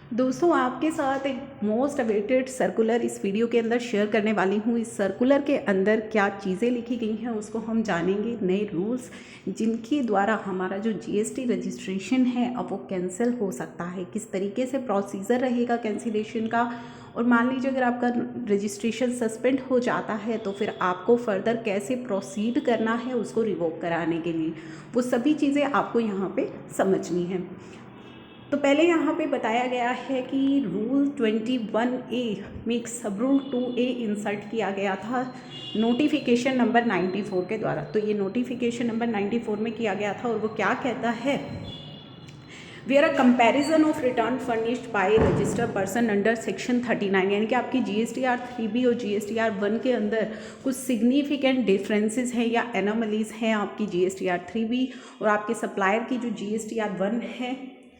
दोस्तों, आपके साथ एक मोस्ट अवेटेड सर्कुलर इस वीडियो के अंदर शेयर करने वाली हूँ। इस सर्कुलर के अंदर क्या चीज़ें लिखी गई हैं उसको हम जानेंगे। नए रूल्स जिनके द्वारा हमारा जो जीएसटी रजिस्ट्रेशन है अब वो कैंसिल हो सकता है, किस तरीके से प्रोसीजर रहेगा कैंसिलेशन का, और मान लीजिए अगर आपका रजिस्ट्रेशन सस्पेंड हो जाता है तो फिर आपको फर्दर कैसे प्रोसीड करना है उसको रिवोक कराने के लिए, वो सभी चीज़ें आपको यहाँ पे समझनी है। तो पहले यहाँ पे बताया गया है कि रूल 21A में एक सब रूल 2A इंसर्ट किया गया था नोटिफिकेशन नंबर 94 के द्वारा। तो ये नोटिफिकेशन नंबर 94 में किया गया था और वो क्या कहता है, where a comparison of return furnished by registered person under section 39, यानी कि आपकी GSTR 3B और GSTR 1 के अंदर कुछ सिग्निफिकेंट डिफरेंसेस हैं या एनोमलीज हैं आपकी GSTR 3B और आपके सप्लायर की जो GSTR 1 है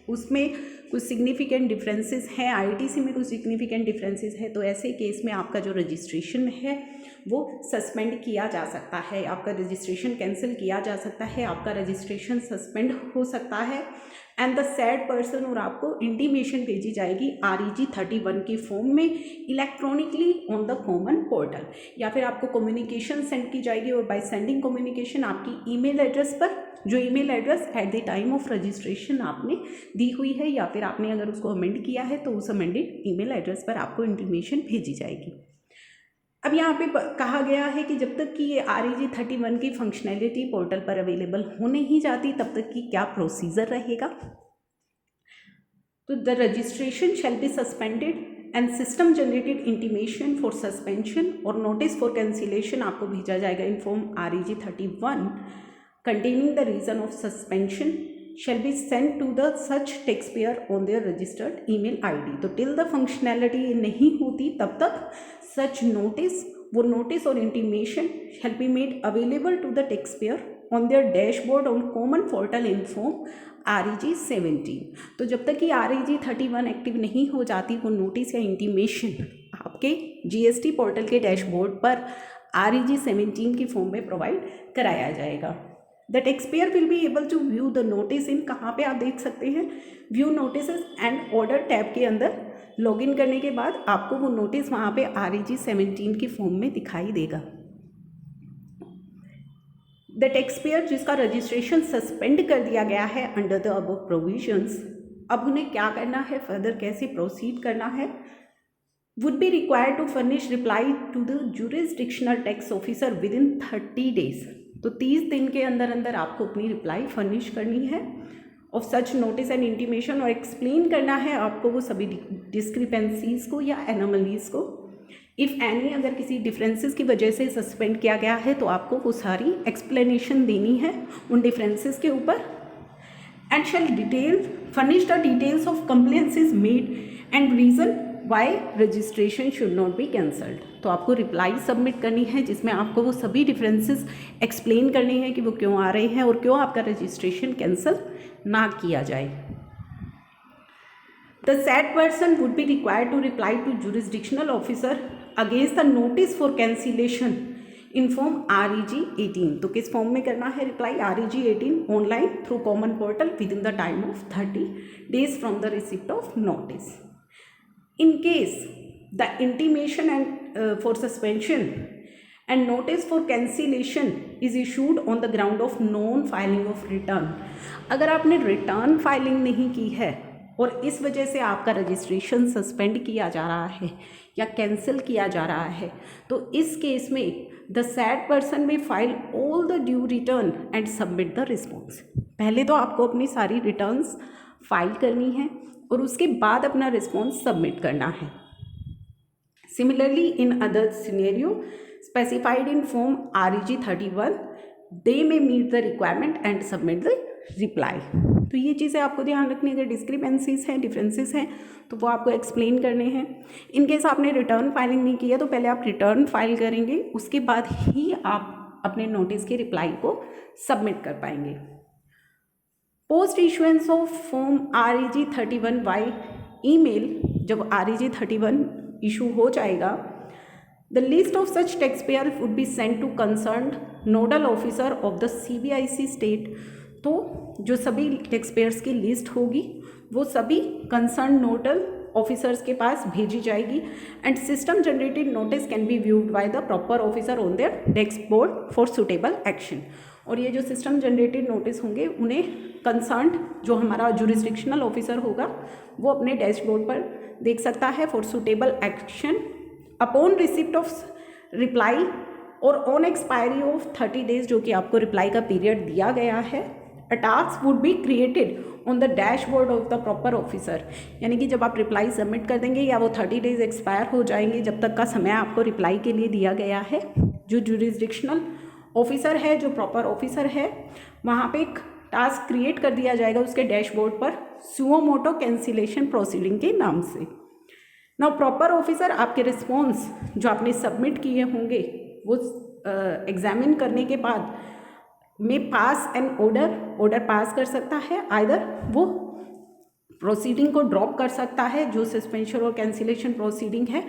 उसमें कुछ सिग्निफिकेंट डिफरेंसेस हैं, ITC में कुछ सिग्निफिकेंट डिफरेंसेस है। तो ऐसे केस में आपका जो रजिस्ट्रेशन है वो सस्पेंड किया जा सकता है, आपका रजिस्ट्रेशन कैंसिल किया जा सकता है, आपका रजिस्ट्रेशन सस्पेंड हो सकता है। एंड द सैड पर्सन, और आपको इंटीमेशन भेजी जाएगी REG 31 की फॉर्म में electronically on the common portal, या फिर आपको कम्युनिकेशन सेंड की जाएगी और बाय सेंडिंग कम्युनिकेशन आपकी ईमेल एड्रेस पर, जो email address at the time of registration आपने दी हुई है, या फिर आपने अगर उसको अमेंड किया है तो उस अमेंडेड ईमेल एड्रेस पर आपको इंटीमेशन भेजी जाएगी। अब यहाँ पे कहा गया है कि जब तक कि ये REG 31 की फंक्शनैलिटी पोर्टल पर अवेलेबल हो नहीं जाती तब तक कि क्या प्रोसीजर रहेगा। तो the registration shall be suspended and system generated intimation for suspension और नोटिस फॉर कैंसिलेशन आपको भेजा जाएगा इन form REG 31 containing the reason of suspension shall be sent to the such taxpayer on their registered email ID। तो till the functionality नहीं होती तब तक such notice, वो notice और intimation shall be made available to the taxpayer on their dashboard on common portal in form REG 17। तो जब तक कि REG 31 एक्टिव नहीं हो जाती वो नोटिस या इंटीमेशन आपके GST पोर्टल के डैशबोर्ड पर REG 17 की फॉर्म में प्रोवाइड कराया जाएगा। The taxpayer will be able to view the notice in, कहाँ पे आप देख सकते हैं, view notice and order tab के अंदर लॉगिन करने के बाद आपको वो नोटिस वहाँ पे REG 17 की फॉर्म में दिखाई देगा। द टैक्सपेयर जिसका रजिस्ट्रेशन सस्पेंड कर दिया गया है अंडर द अबव प्रोविजंस, अब उन्हें क्या करना है, फर्दर कैसे प्रोसीड करना है, would be required to furnish reply to the jurisdictional tax officer within 30 days। तो 30 दिन के अंदर अंदर आपको अपनी रिप्लाई फर्निश करनी है of such notice and intimation, और एक्सप्लेन करना है आपको वो सभी डिस्क्रिपेंसीज को या एनोमलीज को। इफ़ एनी, अगर किसी डिफरेंसेस की वजह से सस्पेंड किया गया है तो आपको वो सारी एक्सप्लेनेशन देनी है उन डिफरेंसेस के ऊपर। And shall detail furnish the details of compliances made and reason why registration should not be cancelled. तो आपको रिप्लाई सबमिट करनी है जिसमें आपको वो सभी डिफरेंसेस एक्सप्लेन करने हैं कि वो क्यों आ रहे हैं और क्यों आपका रजिस्ट्रेशन कैंसिल ना किया जाए। The said person would be required to reply to jurisdictional officer against the notice for cancellation in form REG 18। तो किस फॉर्म में करना है reply, REG 18 online through common portal within the time of 30 days from the receipt of notice. In case the intimation and for suspension and notice for cancellation is issued on the ground of non filing of return, अगर आपने return filing नहीं की है और इस वजह से आपका रजिस्ट्रेशन सस्पेंड किया जा रहा है या कैंसिल किया जा रहा है, तो इस केस में द सैड पर्सन में file all the due return and submit the response. पहले तो आपको अपनी सारी रिटर्न्स फाइल करनी है और उसके बाद अपना रिस्पॉन्स सबमिट करना है। Similarly in other scenario specified in form REG 31 they may meet the requirement and submit the reply. तो ये चीज़ें आपको ध्यान रखनी है, अगर डिस्क्रिपेंसीज हैं, डिफरेंसेस हैं तो वो आपको एक्सप्लेन करने हैं। इन केस आपने रिटर्न फाइलिंग नहीं की है तो पहले आप रिटर्न फाइल करेंगे, उसके बाद ही आप अपने नोटिस के रिप्लाई को सबमिट कर पाएंगे। Post issuance of form REG 31 by email, जब REG 31 इशू हो जाएगा, the list of such taxpayer would be send to concerned nodal officer of the CBIC state. तो जो सभी टैक्सपेयर्स की लिस्ट होगी वो सभी कंसर्न नोडल ऑफिसर्स के पास भेजी जाएगी and system generated notice can be viewed by the proper officer on their desk board for suitable action. और ये जो सिस्टम जनरेटेड नोटिस होंगे उन्हें कंसर्न जो हमारा जुरिस्डिक्शनल ऑफिसर होगा वो अपने डैशबोर्ड पर देख सकता है for suitable action upon receipt of reply और ऑन एक्सपायरी ऑफ 30 डेज, जो कि आपको रिप्लाई का पीरियड दिया गया है। अ task would be created on the dashboard of the proper officer, यानी कि जब आप रिप्लाई सबमिट कर देंगे या वो 30 डेज एक्सपायर हो जाएंगे, जब तक का समय आपको रिप्लाई के लिए दिया गया है, जो जुरिस्डिक्शनल ऑफिसर है, जो प्रॉपर ऑफिसर है, वहाँ पे एक टास्क क्रिएट कर दिया जाएगा उसके डैशबोर्ड पर सुओ मोटो कैंसिलेशन प्रोसीडिंग के नाम से। नाउ प्रॉपर ऑफिसर आपके रिस्पॉन्स जो आपने सबमिट किए होंगे वो एग्जामिन करने के बाद में पास एन ऑर्डर पास कर सकता है, आइदर वो प्रोसीडिंग को ड्रॉप कर सकता है, जो सस्पेंशन और कैंसिलेशन प्रोसीडिंग है,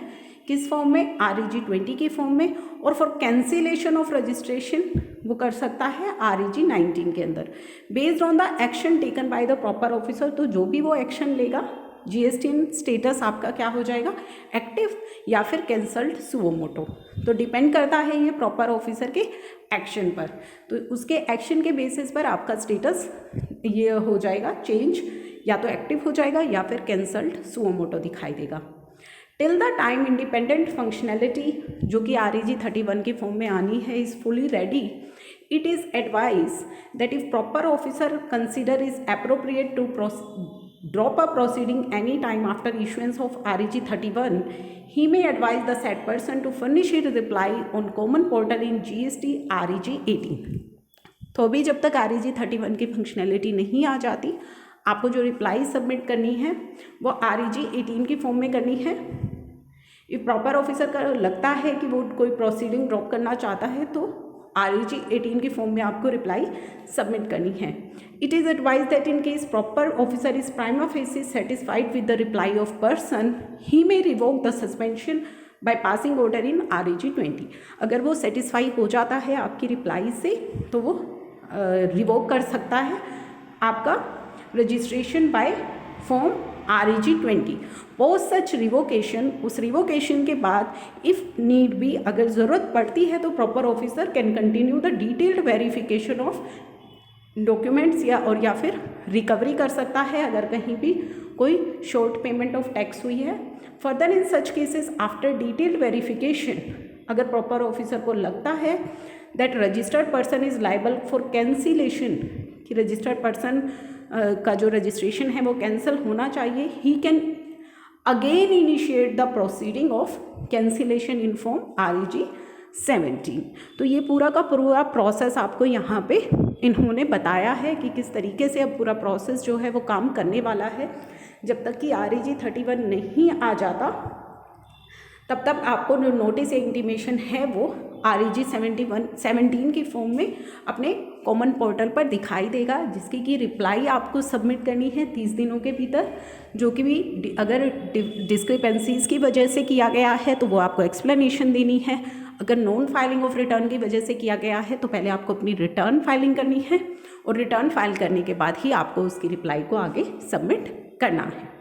किस फॉर्म में, REG 20 के फॉर्म में, और फॉर कैंसिलेशन ऑफ रजिस्ट्रेशन वो कर सकता है REG 19 के अंदर, based on the action taken by the proper officer. तो जो भी वो एक्शन लेगा, GSTN स्टेटस आपका क्या हो जाएगा, एक्टिव या फिर कैंसल्ड सुओ मोटो। तो डिपेंड करता है ये प्रॉपर ऑफिसर के एक्शन पर, तो उसके एक्शन के बेसिस पर आपका स्टेटस ये हो जाएगा चेंज, या तो एक्टिव हो जाएगा या फिर कैंसल्ड सुओ मोटो दिखाई देगा। Till the time independent functionality जो कि REG 31 के फॉर्म में आनी है is fully ready, it is advise that if proper officer consider is appropriate to drop a proceeding any time after issuance of REG 31, he may advise the said person to furnish his reply on common portal in GST REG 18। तो अभी जब तक REG 31 की functionality नहीं आ जाती, आपको जो reply submit करनी है वो REG 18 की फॉर्म में करनी है। इफ प्रॉपर ऑफिसर का लगता है कि वो कोई प्रोसीडिंग ड्रॉप करना चाहता है तो REG 18 की फॉर्म में आपको रिप्लाई सबमिट करनी है। It is advise that in case proper officer is prima facie satisfied with the reply off person, he may revoke the suspension by passing order in REG 20। अगर वो satisfy हो जाता है आपकी रिप्लाई से तो वो रिवोक कर सकता है आपका registration by form REG 20। Post such revocation, उस रिवोकेशन के बाद इफ़ नीड बी, अगर ज़रूरत पड़ती है तो proper officer can continue the detailed verification of documents या फिर रिकवरी कर सकता है अगर कहीं भी कोई शॉर्ट पेमेंट ऑफ टैक्स हुई है। Further in such cases after detailed verification, अगर प्रॉपर ऑफिसर को लगता है that registered person is liable for cancellation, कि रजिस्टर्ड पर्सन का जो रजिस्ट्रेशन है वो कैंसिल होना चाहिए, he can again initiate the proceeding of cancellation in form REG 17। तो ये पूरा का पूरा प्रोसेस आपको यहाँ पे इन्होंने बताया है कि किस तरीके से अब पूरा प्रोसेस जो है वो काम करने वाला है। जब तक कि REG 31 नहीं आ जाता तब तक आपको जो नोटिस इंटीमेशन है वो REG 17 की फॉर्म में अपने कॉमन पोर्टल पर दिखाई देगा, जिसकी कि रिप्लाई आपको सबमिट करनी है 30 दिनों के भीतर। जो कि भी अगर डिस्क्रिपेंसीज की वजह से किया गया है तो वो आपको एक्सप्लेनेशन देनी है, अगर नॉन फाइलिंग ऑफ रिटर्न की वजह से किया गया है तो पहले आपको अपनी रिटर्न फाइलिंग करनी है, और रिटर्न फाइल करने के बाद ही आपको उसकी रिप्लाई को आगे सबमिट करना है।